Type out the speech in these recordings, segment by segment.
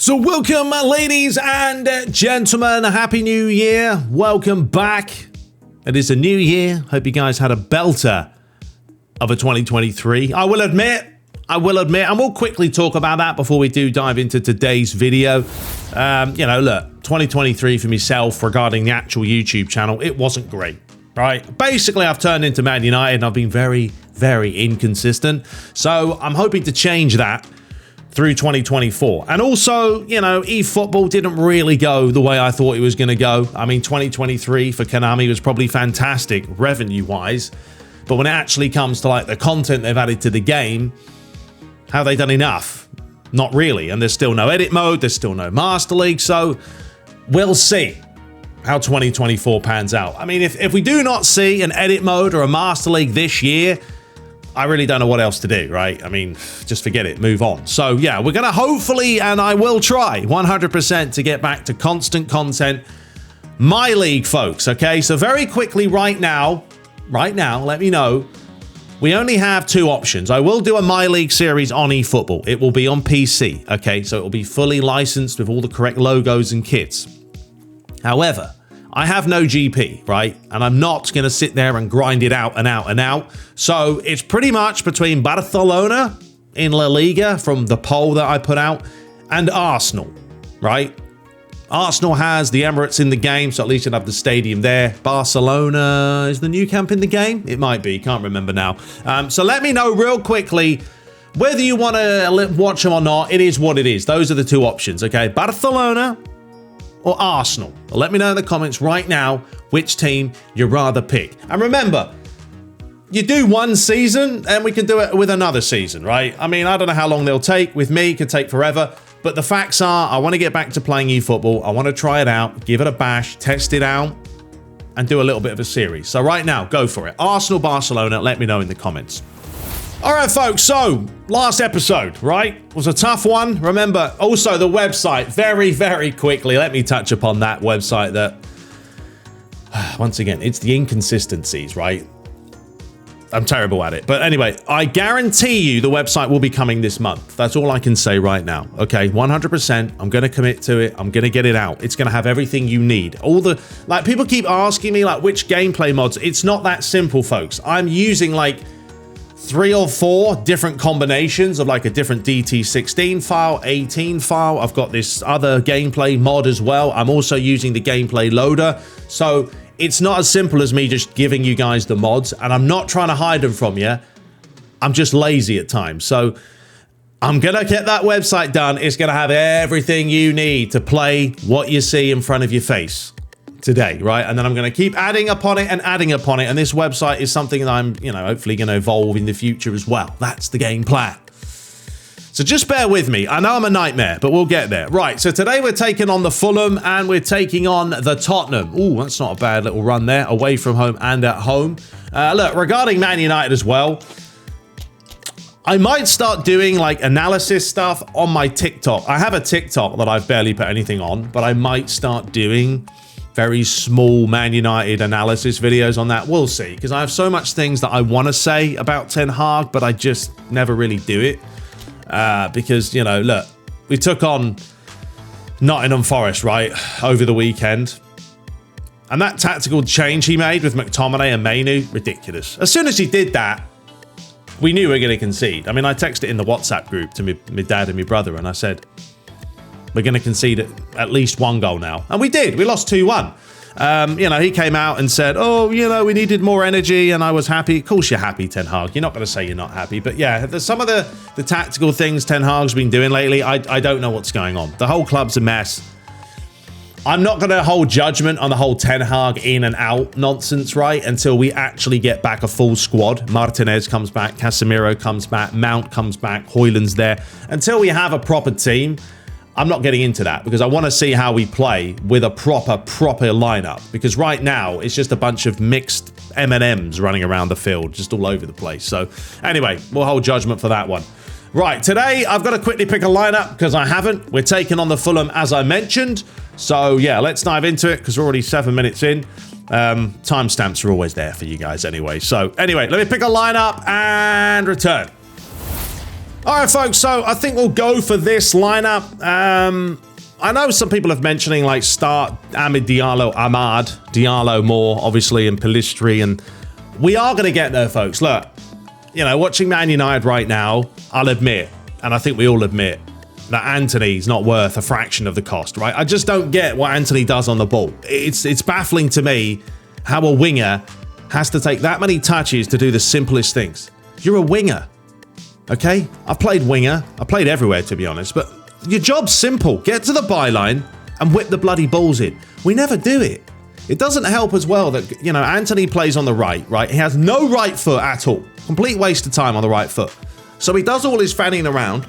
So welcome, ladies and gentlemen. Happy New Year. Welcome back. It is a new year. Hope you guys had a belter of a 2023. I will admit, and we'll quickly talk about that before we do dive into today's video. Look, 2023 for myself regarding the actual YouTube channel, it wasn't great, right? Basically, I've turned into Man United and I've been very, very inconsistent. So I'm hoping to change that through 2024. And also, eFootball didn't really go the way I thought it was going to go. I mean, 2023 for Konami was probably fantastic revenue-wise, but when it actually comes to like the content they've added to the game, have they done enough? Not really. And there's still no edit mode, there's still no Master League, so we'll see how 2024 pans out. I mean, if we do not see an edit mode or a Master League this year, I really don't know what else to do, right? I mean, just forget it, move on. So yeah, we're going to hopefully, and I will try 100% to get back to constant content. My league, folks, okay? So very quickly right now, let me know. We only have two options. I will do a My League series on eFootball. It will be on PC, okay? So it will be fully licensed with all the correct logos and kits. However, I have no GP, right? And I'm not going to sit there and grind it out and out and out. So it's pretty much between Barcelona in La Liga from the poll that I put out and Arsenal, right? Arsenal has the Emirates in the game, so at least you'll have the stadium there. Barcelona, is the new camp in the game? It might be, can't remember now. So let me know real quickly whether you want to watch them or not. It is what it is. Those are the two options, okay? Barcelona or Arsenal. Well, let me know in the comments right now which team you'd rather pick. And remember, you do one season and we can do it with another season, right? I mean, I don't know how long they'll take. With me, it could take forever. But the facts are, I want to get back to playing eFootball. I want to try it out, give it a bash, test it out, and do a little bit of a series. So right now, go for it. Arsenal, Barcelona, let me know in the comments. All right, folks, so last episode, right, was a tough one. Remember, also the website, very, very quickly, let me touch upon that website that, once again, it's the inconsistencies, right? I'm terrible at it. But anyway, I guarantee you the website will be coming this month. That's all I can say right now, okay? 100%, I'm going to commit to it. I'm going to get it out. It's going to have everything you need. All the, like, people keep asking me, like, which gameplay mods. It's not that simple, folks. I'm using, like, 3 or 4 different combinations of like a different DT16 file, 18 file. I've got this other gameplay mod as well. I'm also using the gameplay loader. So it's not as simple as me just giving you guys the mods, and I'm not trying to hide them from you. I'm just lazy at times. So I'm going to get that website done. It's going to have everything you need to play what you see in front of your face today, right? And then I'm going to keep adding upon it. And this website is something that I'm, hopefully going to evolve in the future as well. That's the game plan. So just bear with me. I know I'm a nightmare, but we'll get there. Right, so today we're taking on the Fulham and we're taking on the Tottenham. Ooh, that's not a bad little run there, away from home and at home. Look, regarding Man United as well, I might start doing like analysis stuff on my TikTok. I have a TikTok that I've barely put anything on, but I might start doing very small Man United analysis videos on that. We'll see, because I have so much things that I want to say about Ten Hag, but I just never really do it. Because, look, we took on Nottingham Forest, right, over the weekend. And that tactical change he made with McTominay and Mainu, ridiculous. As soon as he did that, we knew we were going to concede. I mean, I texted in the WhatsApp group to my dad and my brother, and I said, we're going to concede at least 1 goal now. And we did. We lost 2-1. He came out and said, we needed more energy, and I was happy. Of course you're happy, Ten Hag. You're not going to say you're not happy. But yeah, there's some of the tactical things Ten Hag's been doing lately. I don't know what's going on. The whole club's a mess. I'm not going to hold judgment on the whole Ten Hag in and out nonsense, right? Until we actually get back a full squad. Martinez comes back. Casemiro comes back. Mount comes back. Hoyland's there. Until we have a proper team, I'm not getting into that, because I want to see how we play with a proper lineup. Because right now, it's just a bunch of mixed M&Ms running around the field, just all over the place. So anyway, we'll hold judgment for that one. Right, today I've got to quickly pick a lineup because I haven't. We're taking on the Fulham, as I mentioned. So yeah, let's dive into it because we're already 7 minutes in. Timestamps are always there for you guys anyway. So anyway, let me pick a lineup and return. All right, folks, so I think we'll go for this lineup. I know some people have mentioning like start Amad Diallo more, obviously, and Pellistri, and we are going to get there, folks. Look, you know, watching Man United right now, I'll admit, and I think we all admit, that Anthony's not worth a fraction of the cost, right? I just don't get what Anthony does on the ball. It's baffling to me how a winger has to take that many touches to do the simplest things. You're a winger, okay? I've played winger. I played everywhere, to be honest, but your job's simple. Get to the byline and whip the bloody balls in. We never do it. It doesn't help as well that, you know, Anthony plays on the right? He has no right foot at all. Complete waste of time on the right foot. So he does all his fanning around,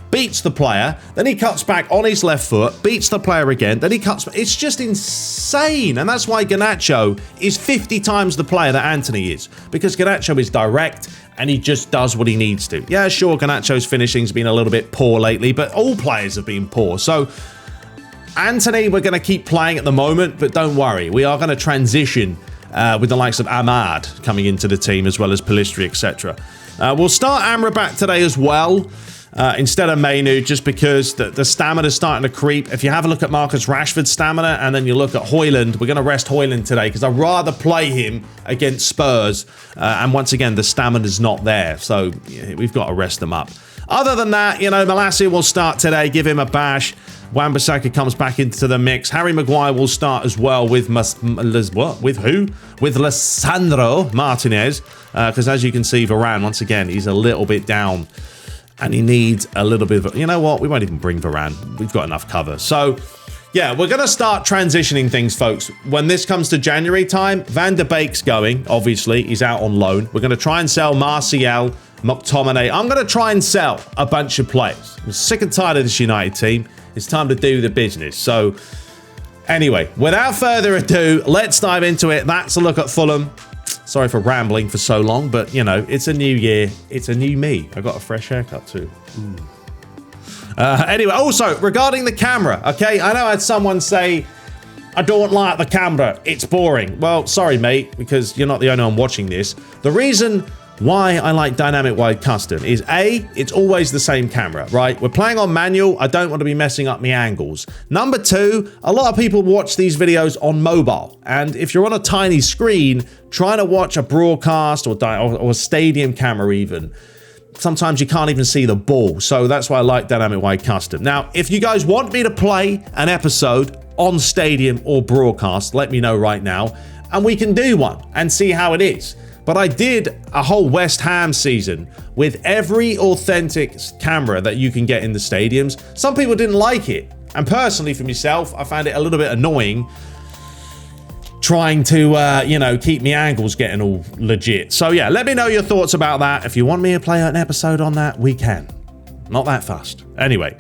beats the player, then he cuts back on his left foot, beats the player again, then he cuts back. It's just insane. And that's why Garnacho is 50 times the player that Anthony is. Because Garnacho is direct and he just does what he needs to. Yeah, sure, Garnacho's finishing's been a little bit poor lately, but all players have been poor. So Anthony, we're going to keep playing at the moment, but don't worry. We are going to transition with the likes of Amad coming into the team, as well as Pellistri, etc. We'll start Amrabat today as well, instead of Mainu, just because the stamina is starting to creep. If you have a look at Marcus Rashford's stamina, and then you look at Højlund, we're going to rest Højlund today, because I'd rather play him against Spurs. And once again, the stamina's not there, so yeah, we've got to rest them up. Other than that, you know, Malacia will start today, give him a bash. Wan-Bissaka comes back into the mix. Harry Maguire will start as well with with who? With Lisandro Martinez. Because as you can see, Varane, once again, he's a little bit down. And he needs a little bit of... You know what? We won't even bring Varane. We've got enough cover. So, yeah, we're going to start transitioning things, folks. When this comes to January time, Van der Beek's going, obviously. He's out on loan. We're going to try and sell Martial, McTominay. I'm going to try and sell a bunch of players. I'm sick and tired of this United team. It's time to do the business. So, anyway, without further ado, let's dive into it. That's a look at Fulham. Sorry for rambling for so long, but, you know, it's a new year. It's a new me. I got a fresh haircut too. Anyway, also, regarding the camera, okay? I know I had someone say, I don't like the camera. It's boring. Well, sorry, mate, because you're not the only one watching this. The reason why I like Dynamic Wide Custom is A, it's always the same camera, right? We're playing on manual. I don't want to be messing up my angles. Number two, a lot of people watch these videos on mobile. And if you're on a tiny screen, trying to watch a broadcast or a stadium camera even, sometimes you can't even see the ball. So that's why I like Dynamic Wide Custom. Now, if you guys want me to play an episode on stadium or broadcast, let me know right now. And we can do one and see how it is. But I did a whole West Ham season with every authentic camera that you can get in the stadiums. Some people didn't like it. And personally, for myself, I found it a little bit annoying trying to, you know, keep me angles getting all legit. So, yeah, let me know your thoughts about that. If you want me to play an episode on that, we can. Not that fast. Anyway,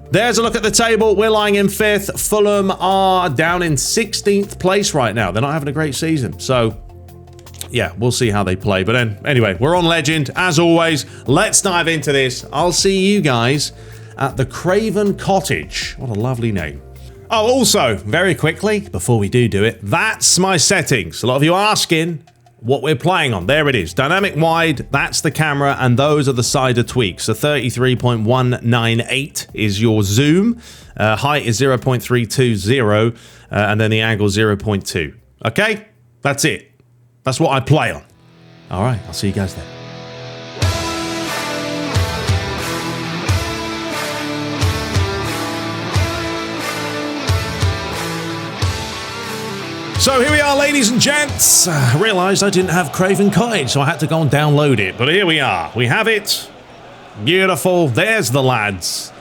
there's a look at the table. We're lying in 5th. Fulham are down in 16th place right now. They're not having a great season. So, yeah, we'll see how they play. But then, anyway, we're on Legend. As always, let's dive into this. I'll see you guys at the Craven Cottage. What a lovely name. Oh, also, very quickly, before we do it, that's my settings. A lot of you are asking what we're playing on. There it is. Dynamic wide, that's the camera, and those are the cider tweaks. So 33.198 is your zoom. Height is 0.320, and then the angle 0.2. Okay? That's it. That's what I play on. All right, I'll see you guys then. So here we are, ladies and gents. I realised I didn't have Craven Cottage, so I had to go and download it. But here we are. We have it. Beautiful. There's the lads.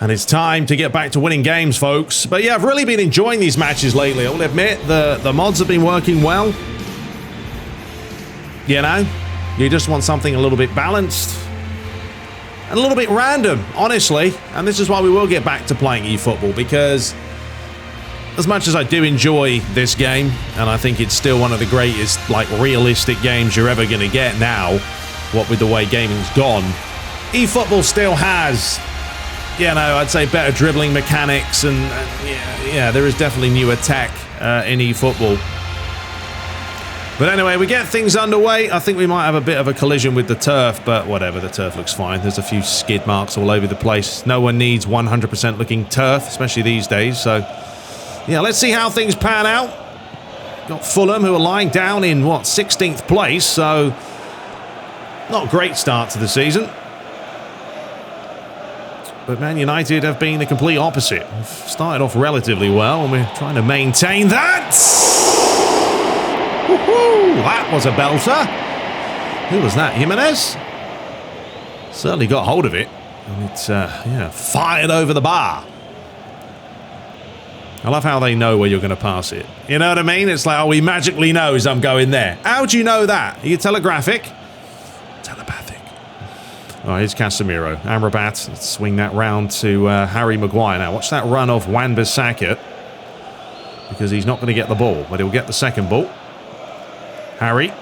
And it's time to get back to winning games, folks. But yeah, I've really been enjoying these matches lately. I will admit, the mods have been working well. You know, you just want something a little bit balanced and a little bit random, honestly. And this is why we will get back to playing eFootball, because as much as I do enjoy this game, and I think it's still one of the greatest, like, realistic games you're ever going to get now, what with the way gaming's gone, eFootball still has, you know, I'd say better dribbling mechanics, and yeah, there is definitely newer tech in eFootball. But anyway, we get things underway. I think we might have a bit of a collision with the turf, but whatever, the turf looks fine. There's a few skid marks all over the place. No one needs 100% looking turf, especially these days. So, yeah, let's see how things pan out. Got Fulham, who are lying down in, 16th place, so not a great start to the season. But Man United have been the complete opposite. We've started off relatively well, and we're trying to maintain that. Woohoo! That was a belter. Who was that? Jimenez? Certainly got hold of it. And it's, fired over the bar. I love how they know where you're going to pass it. You know what I mean? It's like, oh, he magically knows I'm going there. How do you know that? Are you telegraphic? Telepathic. Oh, here's Casemiro. Amrabat. Let's swing that round to Harry Maguire. Now, watch that run off Wan-Bissaka, because he's not going to get the ball, but he'll get the second ball. Harry.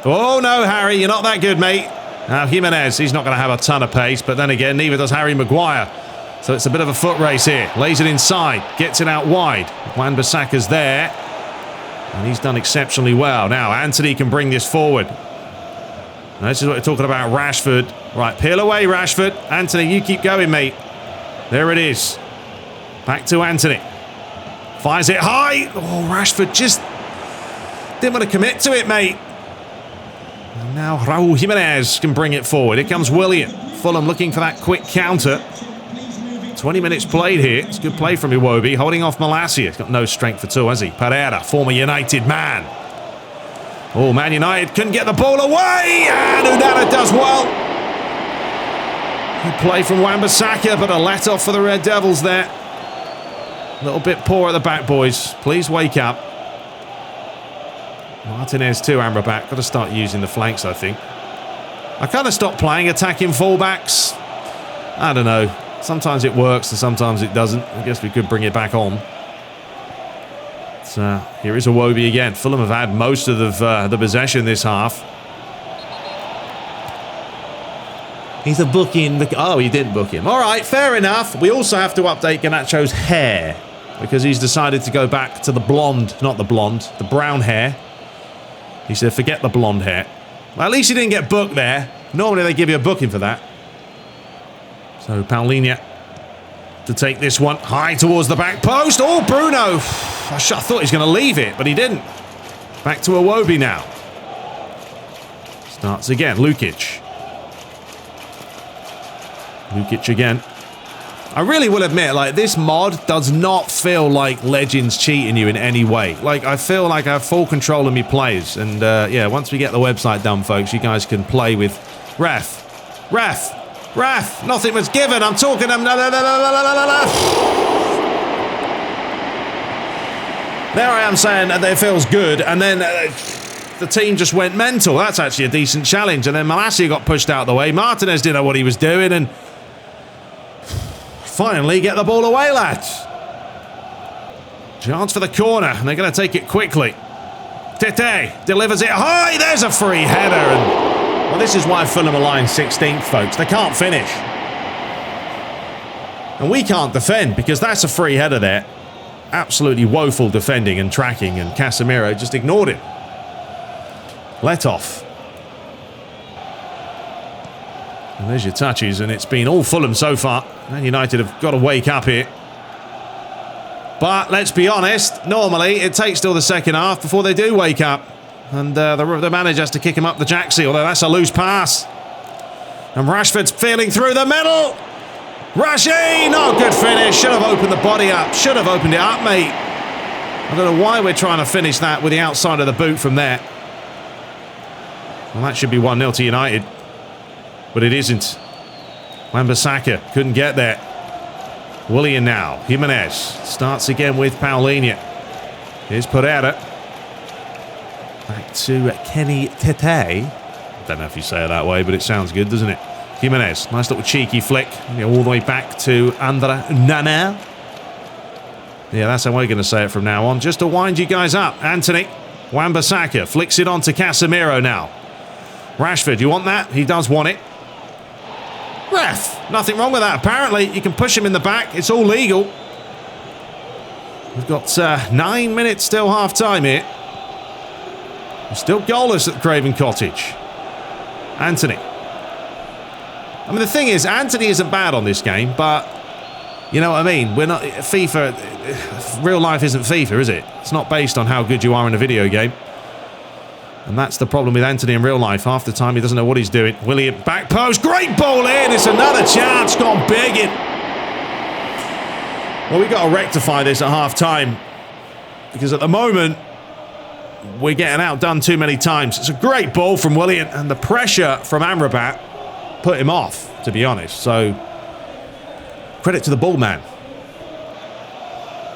Oh, no, Harry, you're not that good, mate. Now, Jimenez, he's not going to have a ton of pace, but then again, neither does Harry Maguire. So it's a bit of a foot race here. Lays it inside, gets it out wide. Wan-Bissaka's there, and he's done exceptionally well. Now, Anthony can bring this forward. Now, this is what we're talking about, Rashford. Right, peel away, Rashford. Anthony, you keep going, mate. There it is. Back to Anthony. Fires it high. Oh, Rashford just didn't want to commit to it, mate. And now Raul Jimenez can bring it forward. Here comes Willian. Fulham looking for that quick counter. 20 minutes played here. It's a good play from Iwobi, holding off Malacia. He's got no strength at all, has he? Pereira, former United man. Oh, Man United couldn't get the ball away. And Unana does well. Good play from Wan-Bissaka, but a let-off for the Red Devils there. A little bit poor at the back, boys. Please wake up. Martinez too, Amrabat. Got to start using the flanks, I think. I kind of stopped playing attacking fullbacks. I don't know. Sometimes it works and sometimes it doesn't. I guess we could bring it back on. So here is Iwobi again. Fulham have had most of the possession this half. He's a booking. Oh, he didn't book him. All right, fair enough. We also have to update Garnacho's hair, because he's decided to go back to the blonde, not the blonde, the brown hair. He said, forget the blonde hair. Well, at least he didn't get booked there. Normally they give you a booking for that. So Paulinho to take this one high towards the back post. Oh, Bruno. I thought he was going to leave it, but he didn't. Back to Iwobi now. Starts again. Lukic. Lukic again. I really will admit, like, this mod does not feel like Legends cheating you in any way. Like, I feel like I have full control of my players. And, yeah, once we get the website done, folks, you guys can play with... Ref. Nothing was given. I'm talking... There I am saying that it feels good, and then the team just went mental. That's actually a decent challenge. And then Malacia got pushed out of the way. Martinez didn't know what he was doing, and... Finally get the ball away, lads. Chance for the corner, and they're going to take it quickly. Chit delivers it high. There's a free header. And well, this is why Fulham are lying 16th, folks. They can't finish. And we can't defend, because that's a free header there. Absolutely woeful defending and tracking, and Casemiro just ignored it. Let off. And there's your touches, and it's been all Fulham so far. Man United have got to wake up here. But let's be honest, normally it takes till the second half before they do wake up. And the manager has to kick him up the jacksie, although that's a loose pass. And Rashford's feeling through the middle. Rashi, not good finish. Should have opened the body up. Should have opened it up, mate. I don't know why we're trying to finish that with the outside of the boot from there. Well, that should be 1-0 to United. But it isn't. Wan-Bissaka couldn't get there. Willian now. Jimenez starts again with Paulinho. Here's Pereira. Back to Kenny Chit. Don't know if you say it that way, but it sounds good, doesn't it? Jimenez. Nice little cheeky flick. All the way back to Andre Nana. Yeah, that's how we're going to say it from now on. Just to wind you guys up. Anthony. Wan-Bissaka flicks it on to Casemiro now. Rashford, you want that? He does want it. Ref, nothing wrong with that. Apparently, you can push him in the back. It's all legal. We've got 9 minutes still half-time here. Still goalless at Craven Cottage. Anthony. I mean, the thing is, Anthony isn't bad on this game, but you know what I mean? We're not FIFA. Real life isn't FIFA, is it? It's not based on how good you are in a video game. And that's the problem with Anthony in real life. Half the time, he doesn't know what he's doing. William, back post. Great ball in. It's another chance. Gone big in. Well, we've got to rectify this at half-time. Because at the moment, we're getting outdone too many times. It's a great ball from William. And the pressure from Amrabat put him off, to be honest. So, credit to the ball man.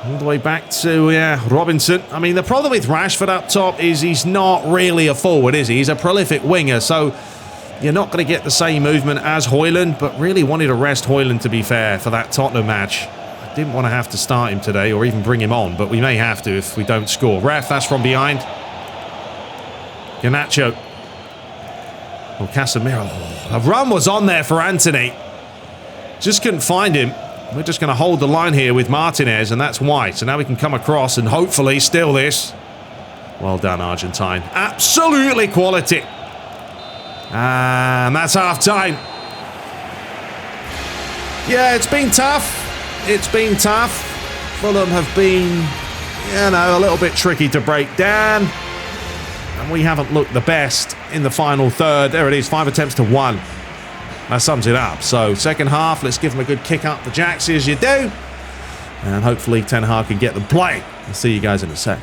All the way back to Robinson. I mean, the problem with Rashford up top is he's not really a forward, is he? He's a prolific winger, so you're not going to get the same movement as Højlund, but really wanted to rest Højlund, to be fair, for that Tottenham match. I didn't want to have to start him today or even bring him on, but we may have to if we don't score. Ref, that's from behind. Garnacho. Oh, Casemiro. A run was on there for Anthony. Just couldn't find him. We're just going to hold the line here with Martinez, and that's White. So now we can come across and hopefully steal this. Well done, Argentine. Absolutely quality. And that's half-time. Yeah, it's been tough. It's been tough. Fulham have been, you know, a little bit tricky to break down. And we haven't looked the best in the final third. There it is, 5 attempts to 1. That sums it up. So, second half, let's give them a good kick up the jacks as you do. And hopefully Ten Hag can get them playing. I'll see you guys in a sec.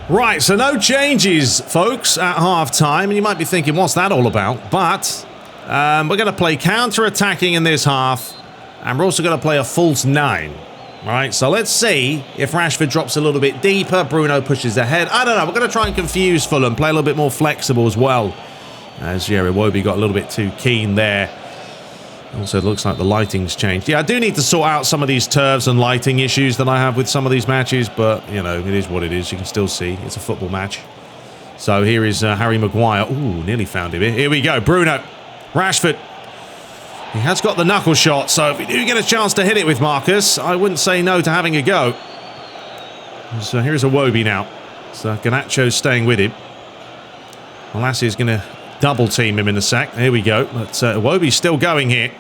Right, so no changes, folks, at half-time. And you might be thinking, what's that all about? But we're going to play counter-attacking in this half. And we're also going to play a false 9. Right, so let's see if Rashford drops a little bit deeper. Bruno pushes ahead. I don't know. We're going to try and confuse Fulham. Play a little bit more flexible as well. As Iwobi got a little bit too keen there. Also, it looks like the lighting's changed. Yeah, I do need to sort out some of these turfs and lighting issues that I have with some of these matches, but, you know, it is what it is. You can still see it's a football match. So here is Harry Maguire. Ooh, nearly found him. Here we go. Bruno. Rashford. He has got the knuckle shot, so if you do get a chance to hit it with Marcus, I wouldn't say no to having a go. So here's Iwobi now. So Garnacho's staying with him. Malassia's going to double team him in a sec. Here we go. But Iwobi's still going here.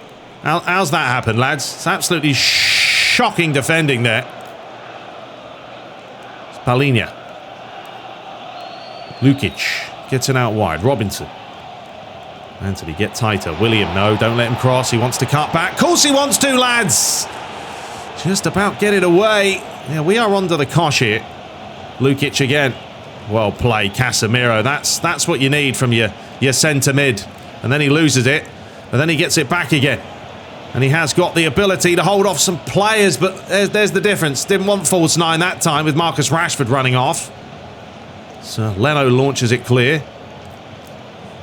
How's that happen, lads? It's absolutely shocking defending there. It's Palhinha. Lukic gets it out wide. Robinson. Anthony, get tighter. William, no, don't let him cross. He wants to cut back. Of course he wants to, lads. Just about get it away. Yeah, we are under the cosh here. Lukic again. Well played, Casemiro. That's what you need from your centre mid. And then he loses it. And then he gets it back again. And he has got the ability to hold off some players, but there's the difference. Didn't want false 9 that time with Marcus Rashford running off. So Leno launches it clear.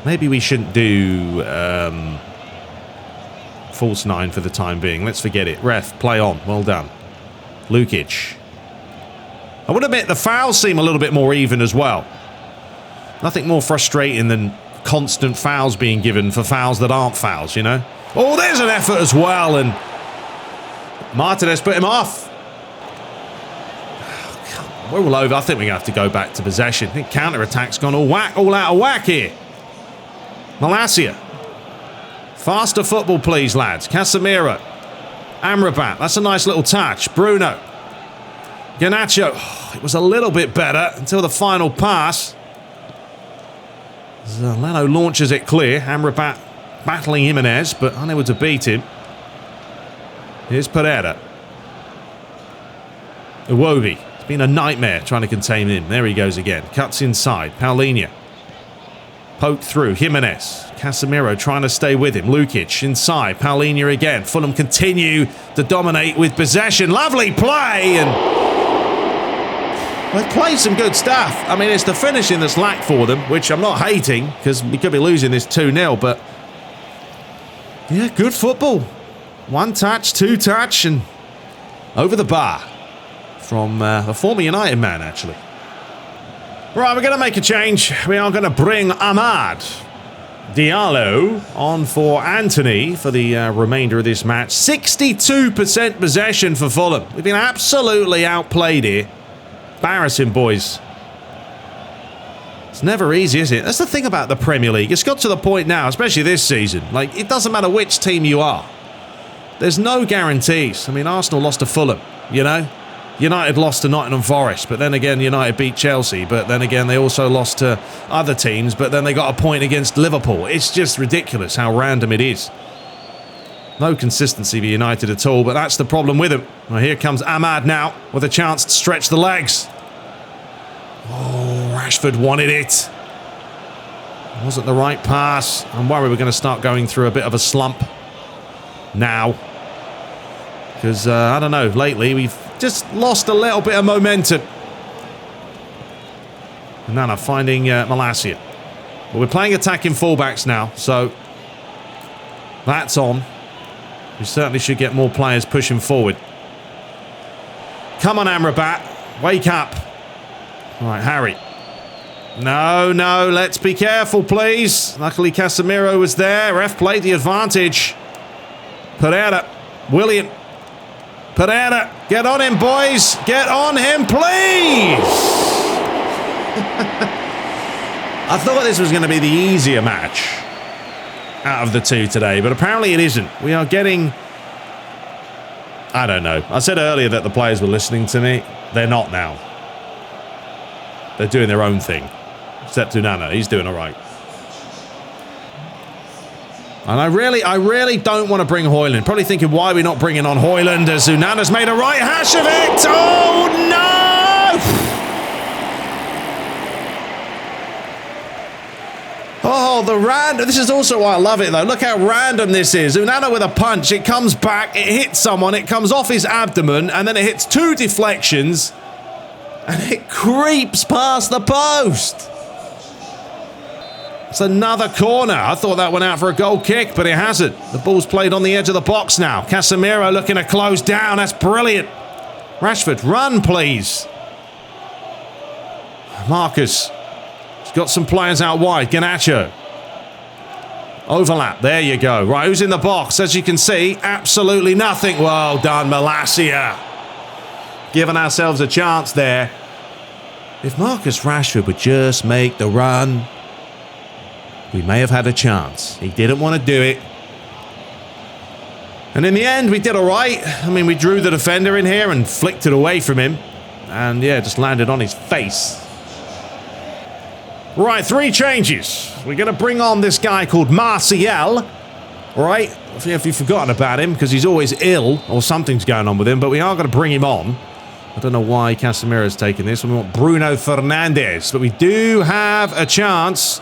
Maybe we shouldn't do false 9 for the time being. Let's forget it. Ref, play on. Well done. Lukic. I would admit the fouls seem a little bit more even as well. Nothing more frustrating than constant fouls being given for fouls that aren't fouls, you know? Oh, there's an effort as well, and Martinez put him off. We're all over. I think we're going to have to go back to possession. I think counter-attack's gone all out of whack here. Malassia. Faster football, please, lads. Casemiro. Amrabat. That's a nice little touch. Bruno. Garnacho. Oh, it was a little bit better until the final pass. Leno launches it clear. Amrabat battling Jimenez, but unable to beat him. Here's Pereira. Iwobi. It's been a nightmare trying to contain him. There he goes again. Cuts inside. Palhinha. Poked through. Jimenez. Casemiro trying to stay with him. Lukic inside. Palhinha again. Fulham continue to dominate with possession. Lovely play, and they've played some good stuff. I mean, it's the finishing that's lacked for them, which I'm not hating, because we could be losing this 2-0, but yeah, good football. 1 touch, 2 touch, and over the bar from a former United man, actually. Right, we're going to make a change. We are going to bring Amad Diallo on for Anthony for the remainder of this match. 62% possession for Fulham. We've been absolutely outplayed here. Embarrassing, boys. It's never easy, is it? That's the thing about the Premier League. It's got to the point now, especially this season. Like, it doesn't matter which team you are. There's no guarantees. I mean, Arsenal lost to Fulham, you know? United lost to Nottingham Forest, but then again, United beat Chelsea. But then again, they also lost to other teams, but then they got a point against Liverpool. It's just ridiculous how random it is. No consistency for United at all, but that's the problem with him. Well, here comes Ahmad now with a chance to stretch the legs. Oh, Rashford wanted it. It wasn't the right pass. I'm worried we're going to start going through a bit of a slump now. Because, I don't know, lately we've just lost a little bit of momentum. And now I'm finding Malacia. Well, we're playing attacking fullbacks now, so that's on. We certainly should get more players pushing forward. Come on, Amrabat. Wake up. All right, Harry. No, let's be careful, please. Luckily, Casemiro was there. Ref played the advantage. Pereira. William. Pereira. Get on him, boys. Get on him, please. I thought this was going to be the easier match out of the two today, but apparently it isn't. We are getting... I don't know. I said earlier that the players were listening to me. They're not now. They're doing their own thing. Except Unana. He's doing all right. And I really don't want to bring Højlund. Probably thinking, why are we not bringing on Højlund as Unana's made a right hash of it? Oh, no! Oh, the random. This is also why I love it, though. Look how random this is. Unana with a punch. It comes back. It hits someone. It comes off his abdomen. And then it hits two deflections. And it creeps past the post. It's another corner. I thought that went out for a goal kick, but it hasn't. The ball's played on the edge of the box now. Casemiro looking to close down. That's brilliant. Rashford, run, please. Marcus. He's got some players out wide. Garnacho. Overlap. There you go. Right, who's in the box? As you can see, absolutely nothing. Well done, Malacia. Giving ourselves a chance there. If Marcus Rashford would just make the run, we may have had a chance. He didn't want to do it. And in the end, we did all right. I mean, we drew the defender in here and flicked it away from him. And yeah, just landed on his face. Right, 3 changes. We're going to bring on this guy called Martial. Right, if you've forgotten about him, because he's always ill or something's going on with him, but we are going to bring him on. I don't know why Casemiro's taken this. We want Bruno Fernandes, but we do have a chance.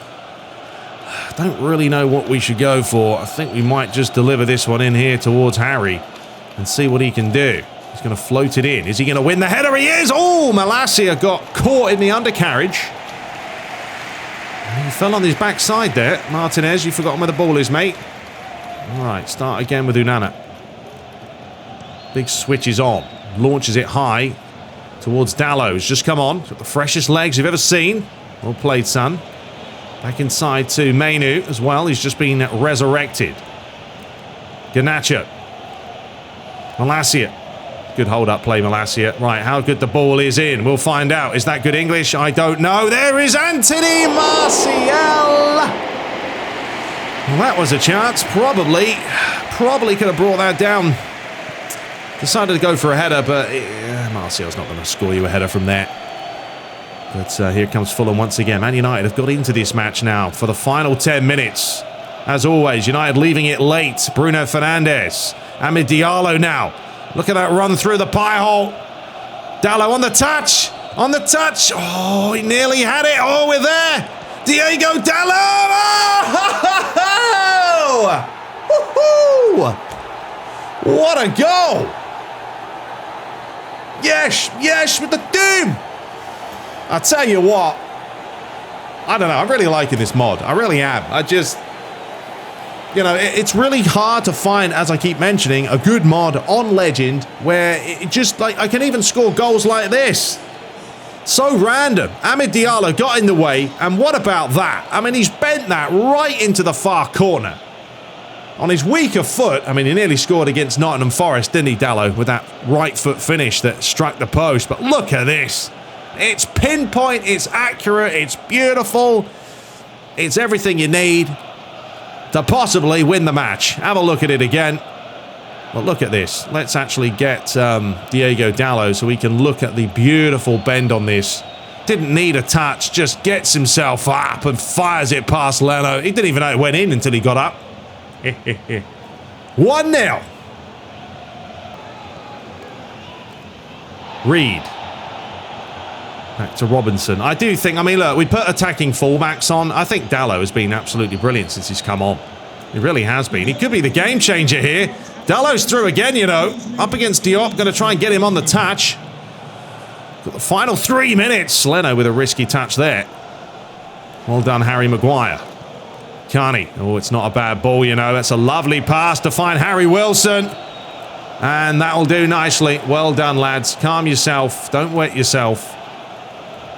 I don't really know what we should go for. I think we might just deliver this one in here towards Harry and see what he can do. He's going to float it in. Is he going to win the header? He is! Oh, Malacia got caught in the undercarriage. He fell on his backside there. Martinez, you've forgotten where the ball is, mate. All right, start again with Unana. Big switch is on. Launches it high towards Dalot. He's just come on. He's got the freshest legs you've ever seen. Well played, son. Back inside to Mainu as well. He's just been resurrected. Garnacho. Malacia. Good hold-up play, Malacia. Right, how good the ball is in. We'll find out. Is that good English? I don't know. There is Anthony Martial. Well, that was a chance. Probably could have brought that down. Decided to go for a header, but Martial's not going to score you a header from there. But here comes Fulham once again. Man United have got into this match now for the final 10 minutes. As always, United leaving it late. Bruno Fernandes. Amid Diallo now. Look at that run through the pie hole. Dalot on the touch. On the touch. Oh, he nearly had it. Oh, we're there. Diego Dalot. Oh! What a goal. Yes, with the doom. I tell you what, I don't know, I'm really liking this mod. I really am. I just, you know, it's really hard to find, as I keep mentioning, a good mod on Legend where it just, like, I can even score goals like this. So random. Amid Diallo got in the way, and what about that? I mean, he's bent that right into the far corner. On his weaker foot, I mean, he nearly scored against Nottingham Forest, didn't he, Dalot, with that right foot finish that struck the post. But look at this. It's pinpoint, it's accurate, it's beautiful. It's everything you need to possibly win the match. Have a look at it again. Well, look at this. Let's actually get Diego Dallo so we can look at the beautiful bend on this. Didn't need a touch, just gets himself up and fires it past Leno. He didn't even know it went in until he got up. 1-0. Reed. Back to Robinson. I do think, I mean, look, we put attacking fullbacks on. I think Dallo has been absolutely brilliant since he's come on. He really has been. He could be the game changer here. Dallo's through again, you know. Up against Diop. Going to try and get him on the touch. Got the final 3 minutes. Leno with a risky touch there. Well done, Harry Maguire. Carney. Oh, it's not a bad ball, you know. That's a lovely pass to find Harry Wilson. And that'll do nicely. Well done, lads. Calm yourself. Don't wet yourself.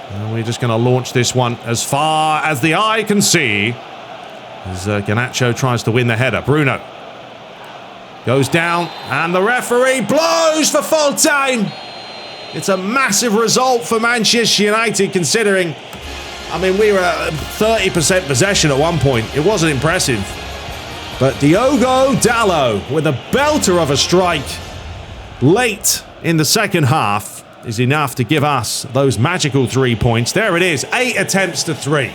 And we're just going to launch this one as far as the eye can see. As Garnacho tries to win the header. Bruno goes down. And the referee blows for full time. It's a massive result for Manchester United, considering, I mean, we were at 30% possession at one point. It wasn't impressive. But Diogo Dallo, with a belter of a strike late in the second half, is enough to give us those magical 3 points. There it is, 8 attempts to 3.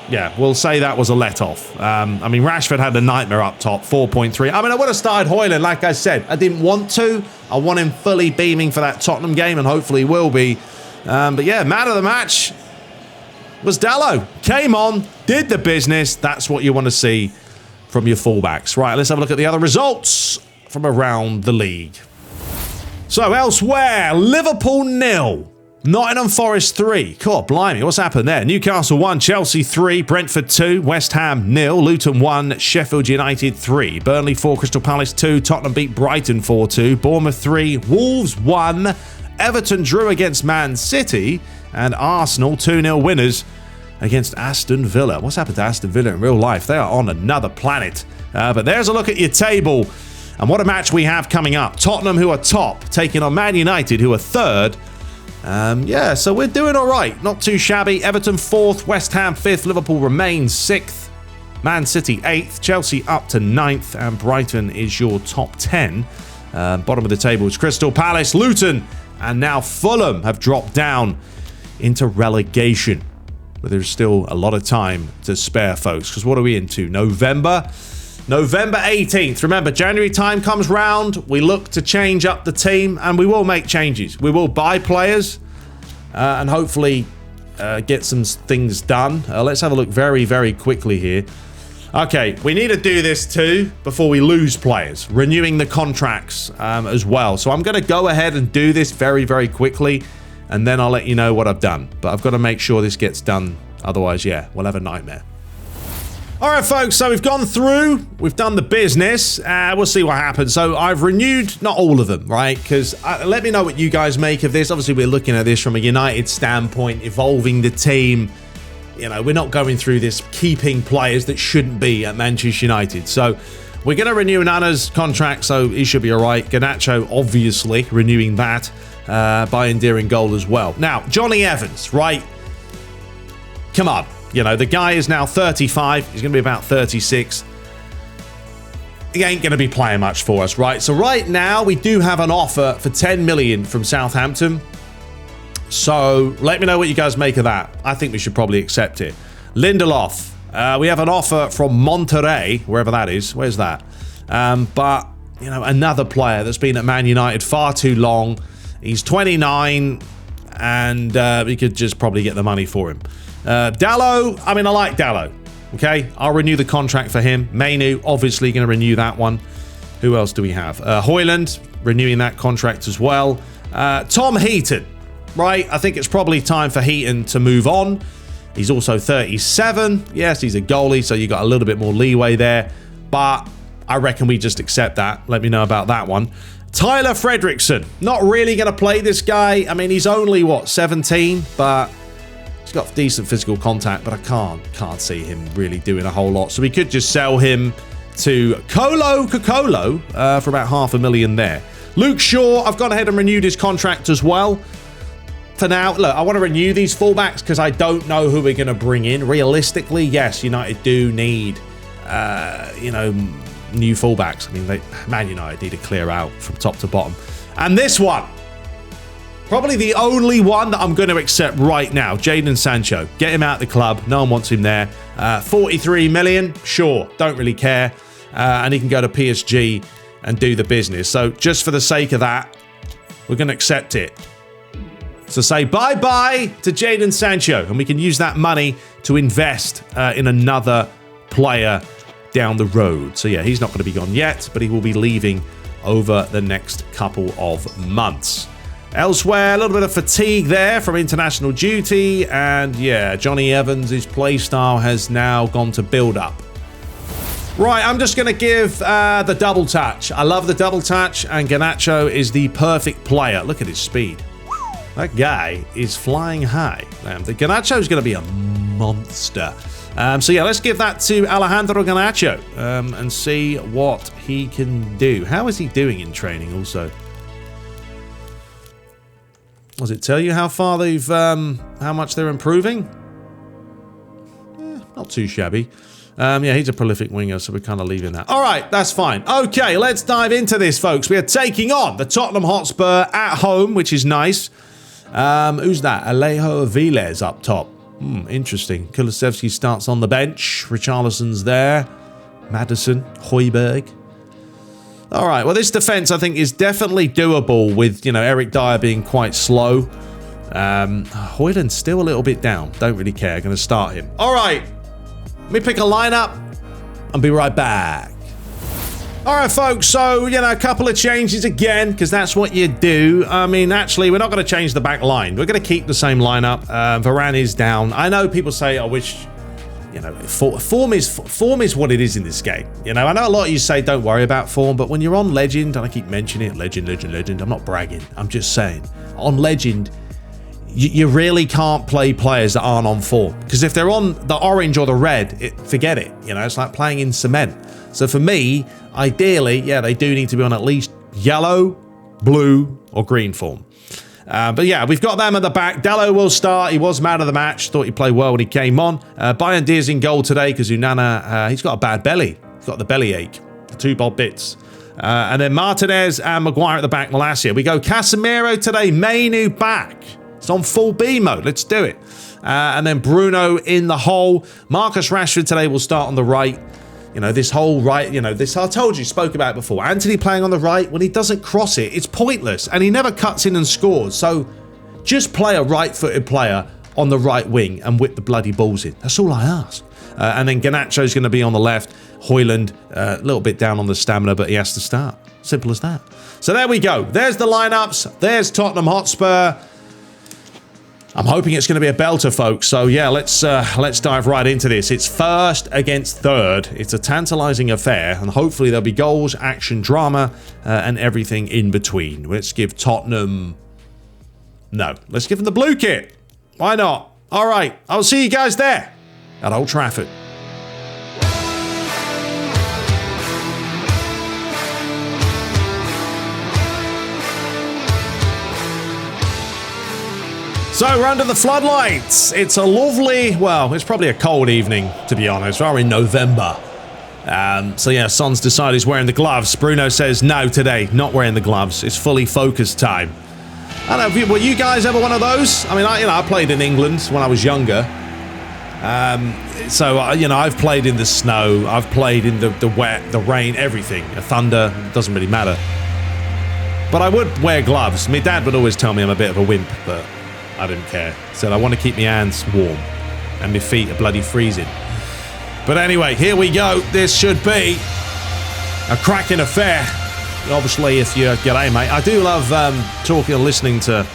Yeah, we'll say that was a let-off. I mean, Rashford had a nightmare up top, 4.3. I mean, I would have started Højlund, like I said. I didn't want to. I want him fully beaming for that Tottenham game, and hopefully he will be. But yeah, man of the match was Dallo. Came on, did the business. That's what you want to see from your fullbacks. Right, let's have a look at the other results from around the league. So elsewhere, Liverpool 0. Nottingham Forest 3. God, blimey, what's happened there? Newcastle 1, Chelsea 3, Brentford 2, West Ham 0, Luton 1, Sheffield United 3, Burnley 4, Crystal Palace 2, Tottenham beat Brighton 4-2, Bournemouth 3, Wolves 1, Everton drew against Man City, and Arsenal 2-0 winners against Aston Villa. What's happened to Aston Villa in real life? They are on another planet. But there's a look at your table, and what a match we have coming up. Tottenham, who are top, taking on Man United, who are third. Yeah, so we're doing all right. Not too shabby. Everton 4th, West Ham 5th, Liverpool remains 6th, Man City 8th, Chelsea up to 9th, and Brighton is your top 10. Bottom of the table is Crystal Palace, Luton, and now Fulham have dropped down into relegation. But there's still a lot of time to spare, folks, because what are we into? November 18th. Remember, January time comes round. We look to change up the team, and we will make changes. We will buy players and hopefully get some things done. Let's have a look very, very quickly here. Okay, we need to do this too before we lose players. Renewing the contracts as well. So I'm going to go ahead and do this very, very quickly, and then I'll let you know what I've done. But I've got to make sure this gets done. Otherwise, yeah, we'll have a nightmare. All right, folks, so we've gone through, we've done the business, we'll see what happens. So I've renewed, not all of them, right? Because let me know what you guys make of this. Obviously, we're looking at this from a United standpoint, evolving the team. You know, we're not going through this keeping players that shouldn't be at Manchester United. So we're going to renew Nana's contract, so he should be all right. Garnacho, obviously, renewing that by endearing goal as well. Now, Johnny Evans, right? Come on. You know, the guy is now 35. He's going to be about 36. He ain't going to be playing much for us, right? So right now, we do have an offer for 10 million from Southampton. So let me know what you guys make of that. I think we should probably accept it. Lindelof. We have an offer from Monterrey, wherever that is. Where's that? But, you know, another player that's been at Man United far too long. He's 29, and we could just probably get the money for him. Dallo, I mean, I like Dallo. Okay, I'll renew the contract for him. Mainu, obviously going to renew that one. Who else do we have? Højlund, renewing that contract as well. Tom Heaton, right? I think it's probably time for Heaton to move on. He's also 37. Yes, he's a goalie, so you got a little bit more leeway there. But I reckon we just accept that. Let me know about that one. Tyler Fredrickson, not really going to play this guy. I mean, he's only, what, 17? But he's got decent physical contact, but I can't see him really doing a whole lot. So we could just sell him to Colo Cocolo for about $500,000 there. Luke Shaw, I've gone ahead and renewed his contract as well. For now, look, I want to renew these fullbacks because I don't know who we're going to bring in. Realistically, yes, United do need, new fullbacks. I mean, Man United need to clear out from top to bottom. And this one, probably the only one that I'm going to accept right now, Jadon Sancho. Get him out of the club. No one wants him there. 43 million, sure, don't really care. And he can go to PSG and do the business. So just for the sake of that, we're going to accept it. So say bye-bye to Jadon Sancho, and we can use that money to invest in another player down the road. So yeah, he's not going to be gone yet, but he will be leaving over the next couple of months. Elsewhere, a little bit of fatigue there from international duty, and yeah, Johnny Evans' play style has now gone to build-up. Right, I'm just going to give the double touch. I love the double touch, and Garnacho is the perfect player. Look at his speed. That guy is flying high. The Garnacho is going to be a monster. So yeah, let's give that to Alejandro Garnacho and see what he can do. How is he doing in training also? Does it tell you how far they've, how much they're improving? Not too shabby. Yeah, he's a prolific winger, so we're kind of leaving that. All right, that's fine. Okay, let's dive into this, folks. We are taking on the Tottenham Hotspur at home, which is nice. Who's that? Alejo Aviles up top. Interesting. Kulusevski starts on the bench. Richarlison's there. Maddison, Højbjerg. All right, well, this defense, I think, is definitely doable with, Eric Dyer being quite slow. Højlund's still a little bit down. Don't really care. Going to start him. All right. Let me pick a lineup and be right back. All right, folks, so, a couple of changes again, because that's what you do. I mean, actually, we're not going to change the back line. We're going to keep the same lineup. Varane is down. I know people say, I wish, form is what it is in this game. I know a lot of you say don't worry about form, but when you're on Legend, and I keep mentioning it, Legend, I'm not bragging. I'm just saying, on Legend, you really can't play players that aren't on form. Because if they're on the orange or the red, forget it. It's like playing in cement. So for me, ideally, yeah, they do need to be on at least yellow, blue, or green form. But yeah, we've got them at the back. Dello will start. He was man of the match. Thought he played well when he came on. Bayern Diaz in goal today because Unana, he's got a bad belly. He's got the belly ache. The 2 bob bits. And then Martinez and Maguire at the back. Malacia. We go Casemiro today. Mainu back. It's on full B mode. Let's do it. And then Bruno in the hole. Marcus Rashford today will start on the right. This whole right, this I told you, spoke about it before. Anthony playing on the right, when he doesn't cross it, it's pointless. And he never cuts in and scores. So just play a right-footed player on the right wing and whip the bloody balls in. That's all I ask. And then Garnacho's going to be on the left. Højlund, a little bit down on the stamina, but he has to start. Simple as that. So there we go. There's the lineups. There's Tottenham Hotspur. I'm hoping it's going to be a belter, folks. So yeah, let's dive right into this. It's first against third. It's a tantalizing affair, and hopefully there'll be goals, action, drama, and everything in between. Let's give Tottenham... No, let's give them the blue kit. Why not? All right, I'll see you guys there at Old Trafford. So we're under the floodlights. It's a lovely, well, it's probably a cold evening, to be honest. We're in November. So yeah, Son's decided he's wearing the gloves. Bruno says no today, not wearing the gloves. It's fully focused time. I don't know, were you guys ever one of those? I mean, I played in England when I was younger. I've played in the snow. I've played in the wet, the rain, everything. The thunder, doesn't really matter. But I would wear gloves. My dad would always tell me I'm a bit of a wimp, but I didn't care. He said I want to keep my hands warm and my feet are bloody freezing. But anyway, here we go. This should be a cracking affair. Obviously, if you're g'day, mate. I do love talking and listening to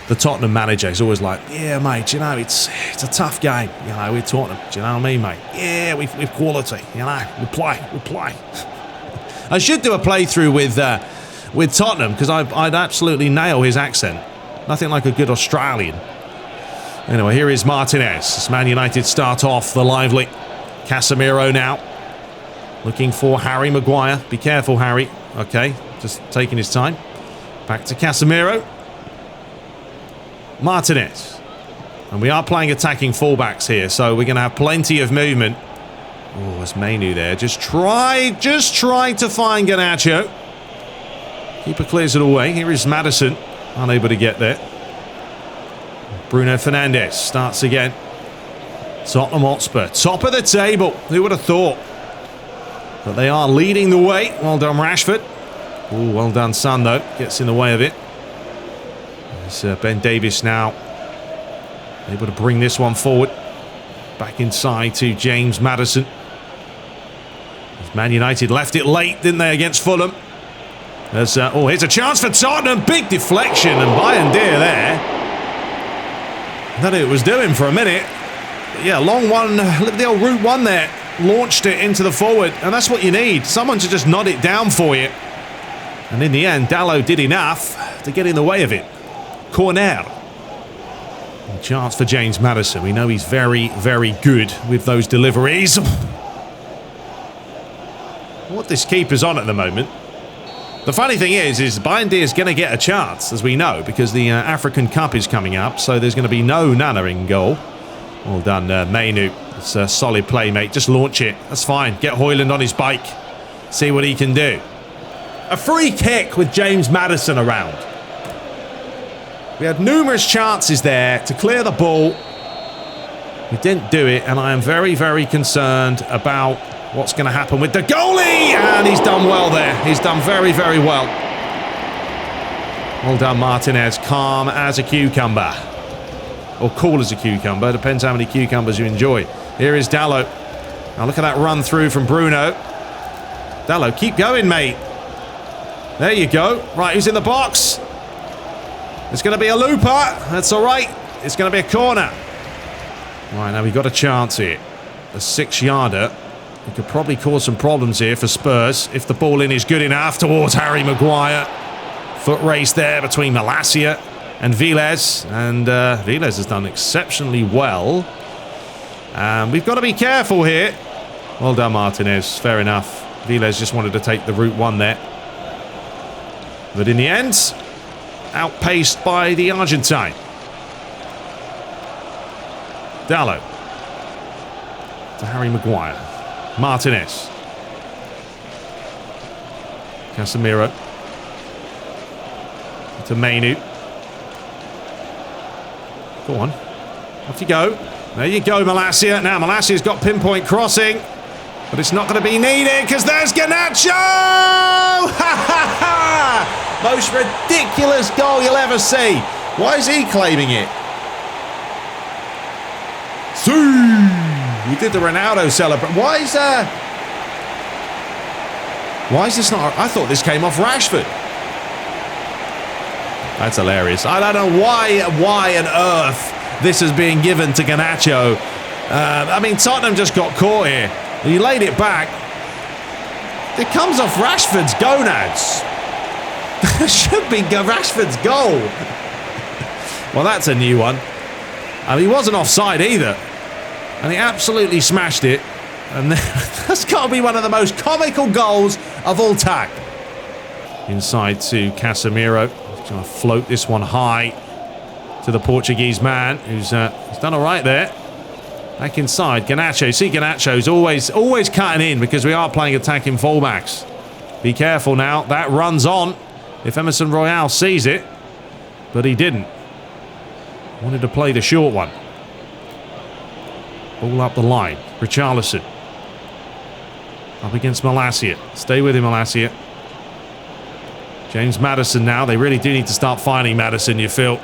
the Tottenham manager. He's always like, yeah, mate, it's a tough game. We're Tottenham. Do you know what I mean, mate? Yeah, we've quality. We play. I should do a playthrough with Tottenham because I'd absolutely nail his accent. Nothing like a good Australian. Anyway, here is Martinez. Man United start off the lively. Casemiro now. Looking for Harry Maguire. Be careful, Harry. Okay, just taking his time. Back to Casemiro. Martinez. And we are playing attacking fullbacks here, so we're going to have plenty of movement. Oh, it's Mainu there. Just try to find Garnacho. Keeper clears it away. Here is Maddison. Unable to get there. Bruno Fernandes starts again. Tottenham Hotspur, top of the table. Who would have thought? But they are leading the way. Well done, Rashford. Oh, well done, Son, though. Gets in the way of it. There's Ben Davies now. Able to bring this one forward. Back inside to James Maddison. Man United left it late, didn't they, against Fulham? Here's a chance for Tottenham. Big deflection, and Bayern Deer there. I don't know what it was doing for a minute. But yeah, long one. Look at the old route one there. Launched it into the forward, and that's what you need. Someone to just nod it down for you. And in the end, Dalot did enough to get in the way of it. Corner. A chance for James Maddison. We know he's very, very good with those deliveries. What this keeper's on at the moment. The funny thing is Bayern Deer is going to get a chance, as we know, because the African Cup is coming up, so there's going to be no Nana in goal. Well done, Mainu. It's a solid play, mate. Just launch it. That's fine. Get Højlund on his bike. See what he can do. A free kick with James Maddison around. We had numerous chances there to clear the ball. We didn't do it, and I am very, very concerned about what's going to happen with the goalie. And he's done well there. He's done very, very well. Well done, Martinez. Calm as a cucumber. Or cool as a cucumber. Depends how many cucumbers you enjoy. Here is Dalot. Now look at that run through from Bruno. Dalot, keep going, mate. There you go. Right, who's in the box? It's going to be a looper. That's all right. It's going to be a corner. Right, now we've got a chance here. A 6-yarder. It could probably cause some problems here for Spurs if the ball in is good enough towards Harry Maguire. Foot race there between Malacia and Viles. And Viles has done exceptionally well. We've got to be careful here. Well done, Martinez. Fair enough. Viles just wanted to take the route one there. But in the end, outpaced by the Argentine. Dalot. To Harry Maguire. Martinez. Casemiro. To Mainu. Go on. Off you go. There you go, Malacia. Now, Malacia's got pinpoint crossing. But it's not going to be needed because there's Garnacho! Ha ha ha! Most ridiculous goal you'll ever see. Why is he claiming it? We did the Ronaldo celebration. Why is this not... I thought this came off Rashford. That's hilarious. I don't know why on earth this is being given to Garnacho. I mean, Tottenham just got caught here. He laid it back. It comes off Rashford's gonads. It should be Rashford's goal. Well, that's a new one. I mean, he wasn't offside either. And he absolutely smashed it. And that's got to be one of the most comical goals of all time. Inside to Casemiro. He's going to float this one high to the Portuguese man, who's done all right there. Back inside, Garnacho. See, Garnacho's always cutting in because we are playing attacking fullbacks. Be careful now. That runs on if Emerson Royale sees it. But he didn't. Wanted to play the short one. Ball up the line. Richarlison. Up against Malacia. Stay with him, Malacia. James Maddison now. They really do need to start finding Maddison, you feel.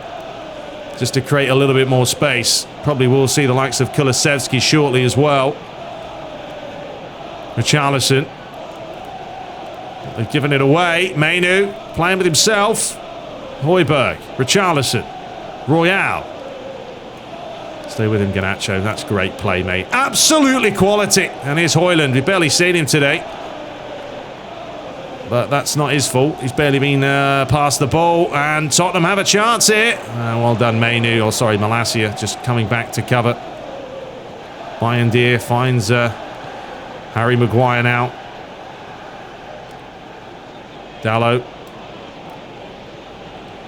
Just to create a little bit more space. Probably will see the likes of Kulusevski shortly as well. Richarlison. They've given it away. Mainu playing with himself. Højbjerg. Richarlison. Royale. Stay with him, Garnacho. That's great play, mate. Absolutely quality. And here's Højlund. We've barely seen him today. But that's not his fault. He's barely been past the ball. And Tottenham have a chance here. Well done, Mainu. Or sorry, Malacia. Just coming back to cover. Bayern Deer finds Harry Maguire now. Dalot.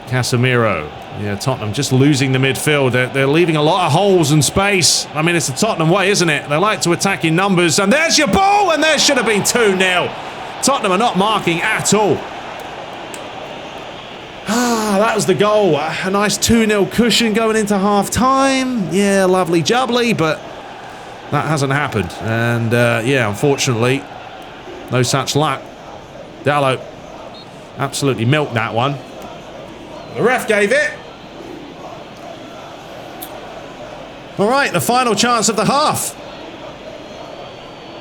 Casemiro. Yeah, Tottenham just losing the midfield. They're leaving a lot of holes and space. I mean, it's the Tottenham way, isn't it? They like to attack in numbers. And there's your ball, and there should have been 2-0. Tottenham are not marking at all. Ah, that was the goal. A nice 2-0 cushion going into half-time. Yeah, lovely jubbly, but that hasn't happened. And, yeah, unfortunately, no such luck. Dalot absolutely milked that one. The ref gave it. All right, the final chance of the half.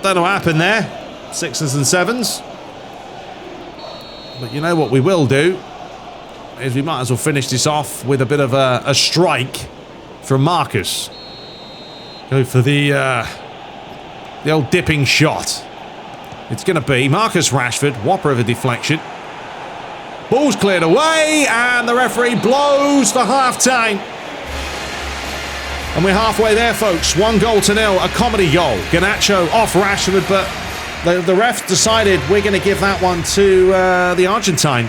Don't know what happened there. 6s and 7s. But you know what we will do is we might as well finish this off with a bit of a strike from Marcus. Go for the old dipping shot. It's going to be Marcus Rashford. Whopper of a deflection. Ball's cleared away, and the referee blows for half-time. And we're halfway there, folks. 1-0, a comedy goal. Garnacho off Rashford, but the ref decided we're going to give that one to the Argentine.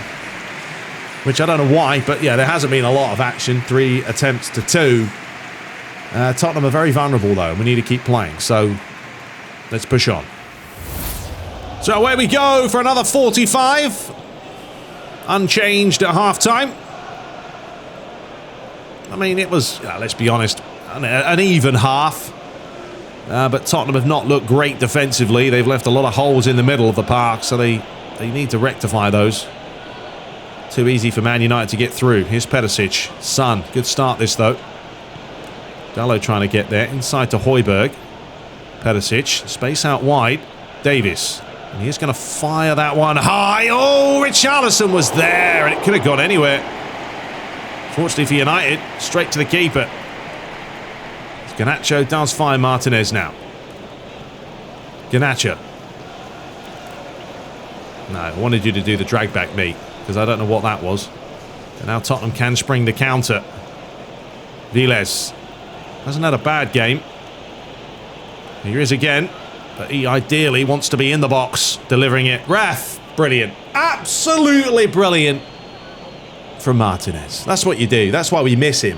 Which I don't know why, but yeah, there hasn't been a lot of action. 3 attempts to 2. Tottenham are very vulnerable, though, and we need to keep playing. So let's push on. So away we go for another 45. Unchanged at half-time. I mean, it was, let's be honest, an even half. But Tottenham have not looked great defensively. They've left a lot of holes in the middle of the park, so they need to rectify those. Too easy for Man United to get through. Here's Perisic. Son, good start this, though. Dalot trying to get there. Inside to Højbjerg. Perisic. Space out wide. Davis. And he's going to fire that one high. Oh, Richarlison was there, and it could have gone anywhere. Fortunately for United, straight to the keeper. Garnacho does fire Martinez now. Garnacho. No, I wanted you to do the drag back, mate, because I don't know what that was. And now Tottenham can spring the counter. Viles hasn't had a bad game. Here he is again. But he ideally wants to be in the box, delivering it. Ref, brilliant. Absolutely brilliant from Martinez. That's what you do. That's why we miss him.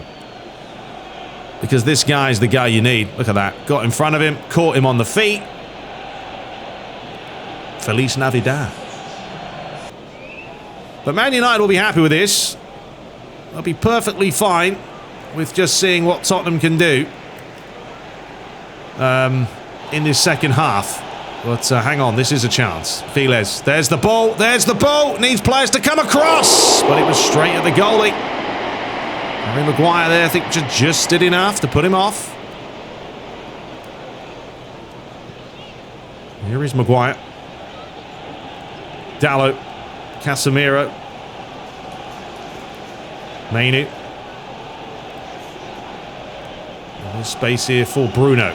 Because this guy's the guy you need. Look at that. Got in front of him, caught him on the feet. Feliz Navidad. But Man United will be happy with this. They'll be perfectly fine with just seeing what Tottenham can do. In this second half. But hang on, this is a chance. Viles, there's the ball, there's the ball. Needs players to come across. But it was straight at the goalie. Harry Maguire there, I think just did enough to put him off. Here is Maguire. Dalot. Casemiro. Mainu. There's space here for Bruno.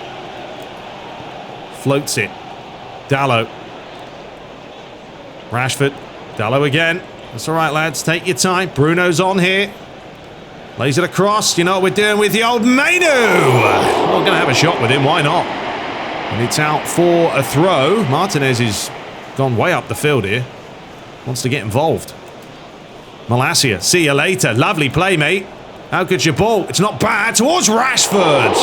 Floats it. Dalot. Rashford. Dalot again. That's all right, lads. Take your time. Bruno's on here. Lays it across. You know what we're doing with the old Mainu. We're going to have a shot with him. Why not? And it's out for a throw. Martinez has gone way up the field here. Wants to get involved. Malacia. See you later. Lovely play, mate. How good's your ball? It's not bad. Towards Rashford.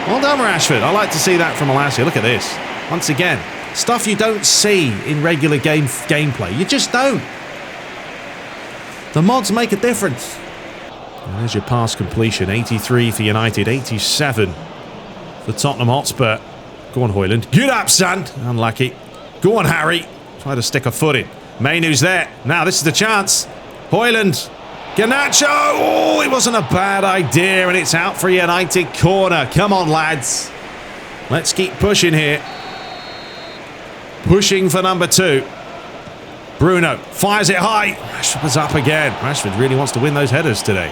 Well done, Rashford. I like to see that from Malacia. Look at this. Once again, stuff you don't see in regular gameplay. You just don't. The mods make a difference. And there's your pass completion. 83 for United, 87 for Tottenham Hotspur. Go on, Højlund. Get up, son. Unlucky. Go on, Harry. Try to stick a foot in. Mainu's there. Now this is the chance. Højlund. Garnacho. Oh, it wasn't a bad idea, and it's out for a United corner. Come on, lads. Let's keep pushing here. Pushing for number 2. Bruno fires it high. Rashford was up again. Rashford really wants to win those headers today.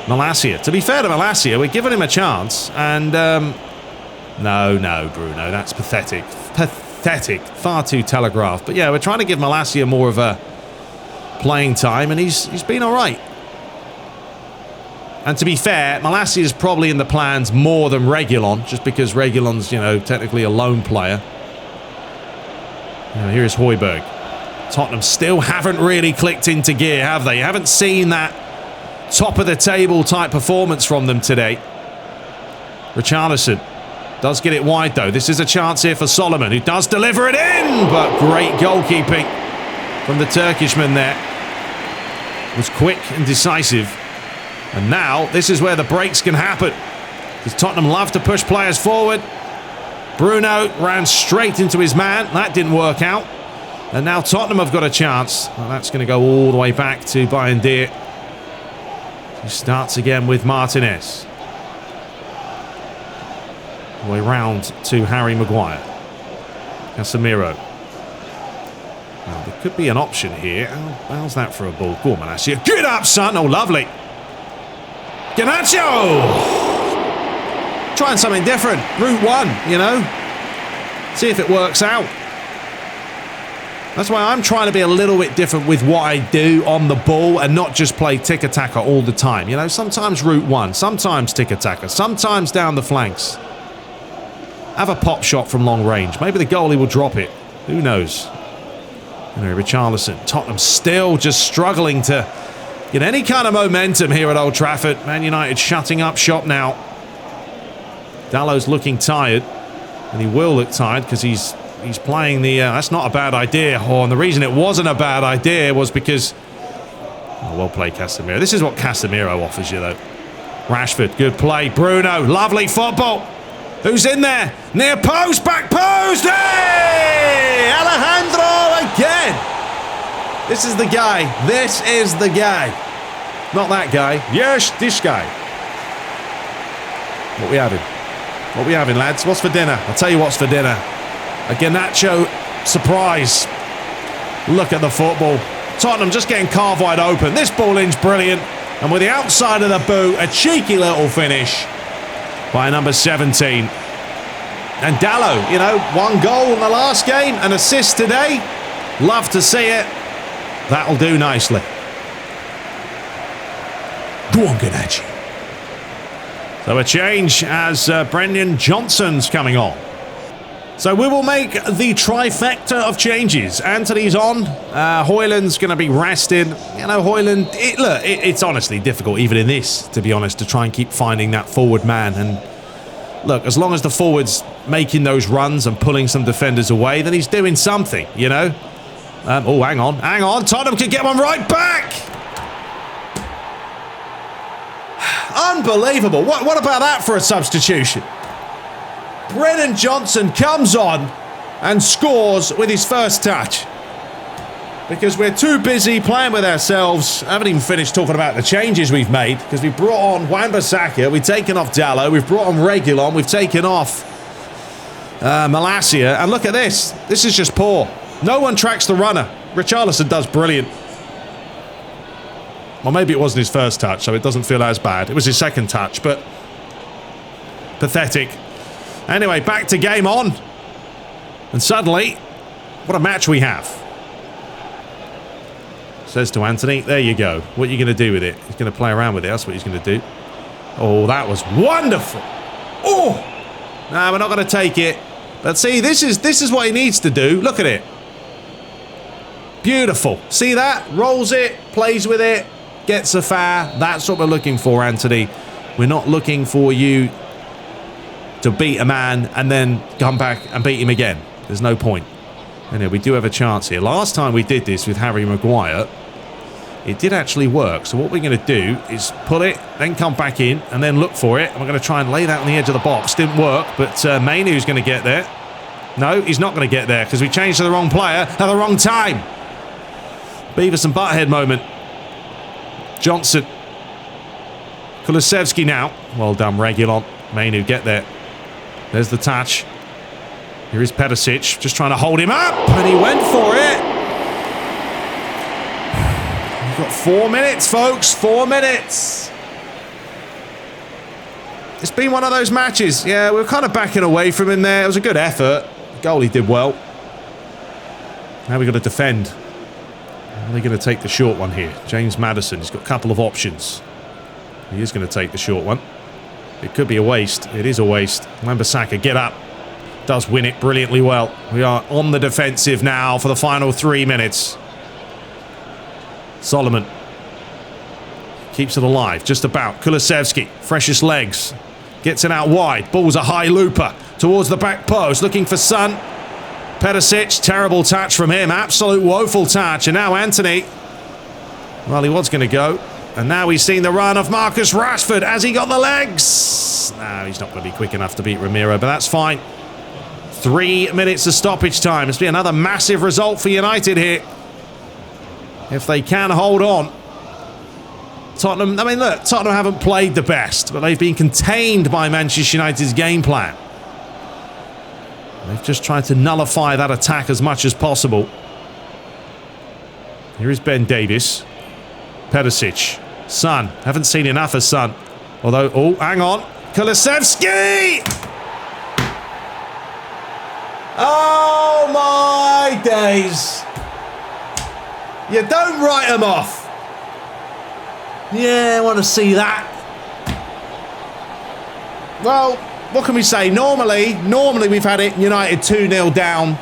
Malacia. To be fair to Malacia, we're giving him a chance. And, no, Bruno. That's pathetic. Pathetic. Far too telegraphed. But yeah, we're trying to give Malacia more of a playing time, and he's been all right. And to be fair, Malacia is probably in the plans more than Reguilon, just because Reguilon's, you know, technically a lone player. Here's Højbjerg. Tottenham still haven't really clicked into gear, have they? Haven't seen that top of the table type performance from them today. Richarlison does get it wide though. This is a chance here for Solomon, who does deliver it in, but great goalkeeping from the Turkishman there. Was quick and decisive. And now this is where the breaks can happen, because Tottenham love to push players forward. Bruno ran straight into his man. That didn't work out. And now Tottenham have got a chance. Well, that's going to go all the way back to Bayern Deer. He starts again with Martinez. All the way round to Harry Maguire. Casemiro. Now, there could be an option here. How's that for a ball? Go on, Manasseh. Get up, son. Oh, lovely. Garnacho! Trying something different. Route 1, you know. See if it works out. That's why I'm trying to be a little bit different with what I do on the ball and not just play tiki-taka all the time. You know, sometimes route 1, sometimes tiki-taka, sometimes down the flanks. Have a pop shot from long range. Maybe the goalie will drop it. Who knows? Anyway, Richarlison. Tottenham still just struggling to get any kind of momentum here at Old Trafford. Man United shutting up shop now. Dallow's looking tired, and he will look tired because he's playing the... that's not a bad idea. Oh, and the reason it wasn't a bad idea was because... Oh, well played, Casemiro. This is what Casemiro offers you, though. Rashford, good play. Bruno, lovely football. Who's in there? Near post, back post. Hey! Alejandro again. This is the guy. This is the guy. Not that guy. Yes, this guy. What we having? What we having, lads? What's for dinner? I'll tell you what's for dinner. A Garnacho surprise. Look at the football. Tottenham just getting carved wide open. This ball in's brilliant. And with the outside of the boot, a cheeky little finish by number 17. And Dallow, you know, 1 goal in the last game, an assist today. Love to see it. That'll do nicely. Go on, Garnacho. So a change as Brendan Johnson's coming on. So we will make the trifecta of changes. Anthony's on. Højlund's going to be rested. You know, Højlund, it's honestly difficult, even in this, to be honest, to try and keep finding that forward man. And look, as long as the forward's making those runs and pulling some defenders away, then he's doing something, you know. Oh, hang on. Tottenham could get one right back. Unbelievable. What about that for a substitution? Brennan Johnson comes on and scores with his first touch. Because we're too busy playing with ourselves. I haven't even finished talking about the changes we've made. Because we brought on Wan-Bissaka, we've taken off Dallow, we've brought on Reguilon, we've taken off Malacia. And look at this. This is just poor. No one tracks the runner. Richarlison does brilliant. Well, maybe it wasn't his first touch, so it doesn't feel as bad. It was his second touch, but pathetic. Anyway, back to game on. And suddenly, what a match we have. Says to Anthony, there you go. What are you going to do with it? He's going to play around with it. That's what he's going to do. Oh, that was wonderful. Oh! No, we're not going to take it. But see, this is what he needs to do. Look at it. Beautiful. See that? Rolls it, plays with it, gets a foul. That's what we're looking for, Anthony. We're not looking for you to beat a man and then come back and beat him again. There's no point. Anyway, we do have a chance here. Last time we did this with Harry Maguire, it did actually work. So what we're going to do is pull it, then come back in, and then look for it. And we're going to try and lay that on the edge of the box. Didn't work, but Mainu's going to get there. No, he's not going to get there because we changed to the wrong player at the wrong time. Beavis and Butthead moment. Johnson. Kulusevski now. Well done, Reguilon. Mainu, get there. There's the touch. Here is Perisic, just trying to hold him up, and he went for it. We've got 4 minutes, folks, 4 minutes. It's been one of those matches. Yeah, we were kind of backing away from him there. It was a good effort. The goalie did well. Now we've got to defend. Are they going to take the short one here? James Maddison, he's got a couple of options. He is going to take the short one. It could be a waste. It is a waste. Wan-Bissaka, get up. Does win it brilliantly well. We are on the defensive now for the final 3 minutes. Solomon keeps it alive, just about. Kulusevski, freshest legs. Gets it out wide. Ball's a high looper towards the back post, looking for Son. Perisic, terrible touch from him. Absolute woeful touch. And now Anthony. Well, he was going to go. And now he's seen the run of Marcus Rashford. Has he got the legs? No, he's not going to be quick enough to beat Ramiro, but that's fine. 3 minutes of stoppage time. It's been another massive result for United here. If they can hold on. Tottenham, I mean, look, Tottenham haven't played the best, but they've been contained by Manchester United's game plan. They've just tried to nullify that attack as much as possible. Here is Ben Davies. Perisic. Son. Haven't seen enough of Son. Although, oh, hang on. Kulusevski! Oh, my days. You don't write them off. Yeah, I want to see that. Well, what can we say? Normally we've had it United 2-0 down.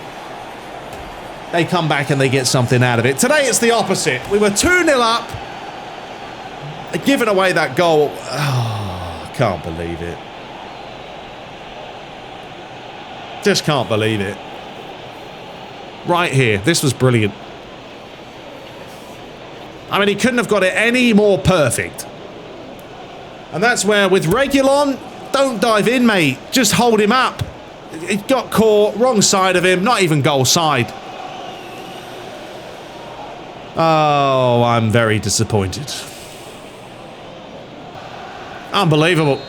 They come back and they get something out of it. Today it's the opposite. We were 2-0 up. Giving away that goal. Oh, I can't believe it. Just can't believe it. Right here. This was brilliant. I mean, he couldn't have got it any more perfect. And that's where, with Reguilon, don't dive in, mate. Just hold him up. He got caught, wrong side of him, not even goal side. Oh, I'm very disappointed. Unbelievable.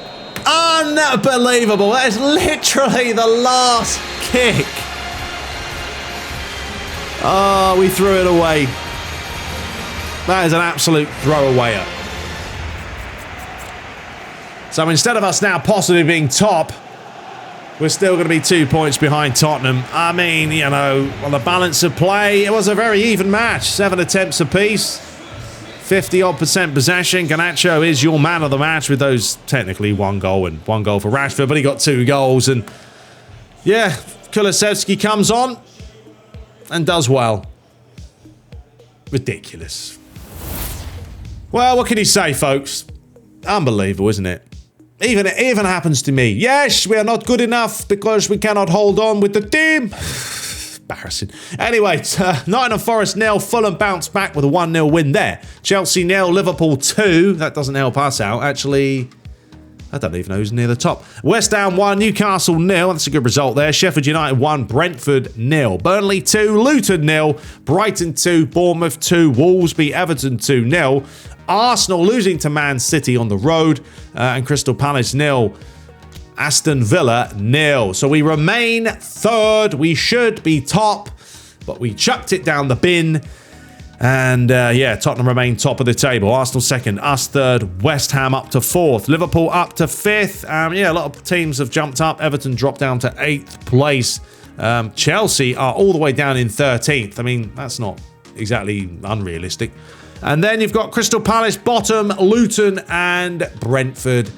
Unbelievable. That is literally the last kick. Oh, we threw it away. That is an absolute throwawayer. So instead of us now possibly being top, we're still going to be 2 points behind Tottenham. I mean, you know, on the balance of play, it was a very even match. 7 attempts apiece. 50-odd% possession. Garnacho is your man of the match with those, technically, 1 goal and 1 goal for Rashford, but he got 2 goals. And yeah, Kulusevski comes on and does well. Ridiculous. Well, what can you say, folks? Unbelievable, isn't it? It even happens to me. Yes, we are not good enough because we cannot hold on with the team. Embarrassing. Anyway, Nottingham Forest 0, Fulham bounced back with a 1-0 win there. Chelsea 0, Liverpool 2. That doesn't help us out. Actually, I don't even know who's near the top. West Ham 1, Newcastle 0. That's a good result there. Sheffield United 1, Brentford 0. Burnley 2, Luton 0. Brighton 2, Bournemouth 2. Wolves beat Everton 2-0. Arsenal losing to Man City on the road. And Crystal Palace 0. Aston Villa 0. So we remain third. We should be top, but we chucked it down the bin. And yeah, Tottenham remain top of the table. Arsenal second, us third, West Ham up to fourth, Liverpool up to fifth. Yeah, a lot of teams have jumped up. Everton dropped down to 8th place. Chelsea are all the way down in 13th. I mean, that's not exactly unrealistic. And then you've got Crystal Palace bottom, Luton and Brentford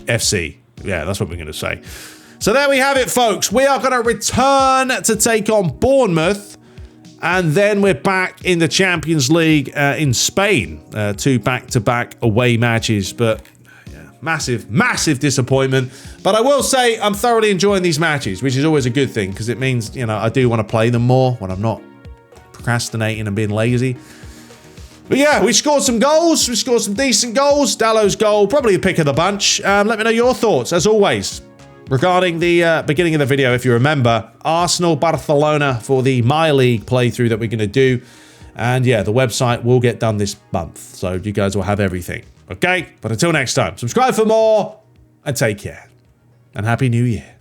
FC. Yeah, that's what we're going to say. So there we have it, folks. We are going to return to take on Bournemouth. And then we're back in the Champions League in Spain. 2 back-to-back away matches. But yeah, massive disappointment. But I will say I'm thoroughly enjoying these matches, which is always a good thing because it means, you know, I do want to play them more when I'm not procrastinating and being lazy. But yeah, we scored some goals. We scored some decent goals. Dalot's goal, probably the pick of the bunch. Let me know your thoughts, as always, regarding the beginning of the video. If you remember, Arsenal, Barcelona for the My League playthrough that we're going to do. And yeah, the website will get done this month. So you guys will have everything. Okay? But until next time, subscribe for more and take care. And Happy New Year.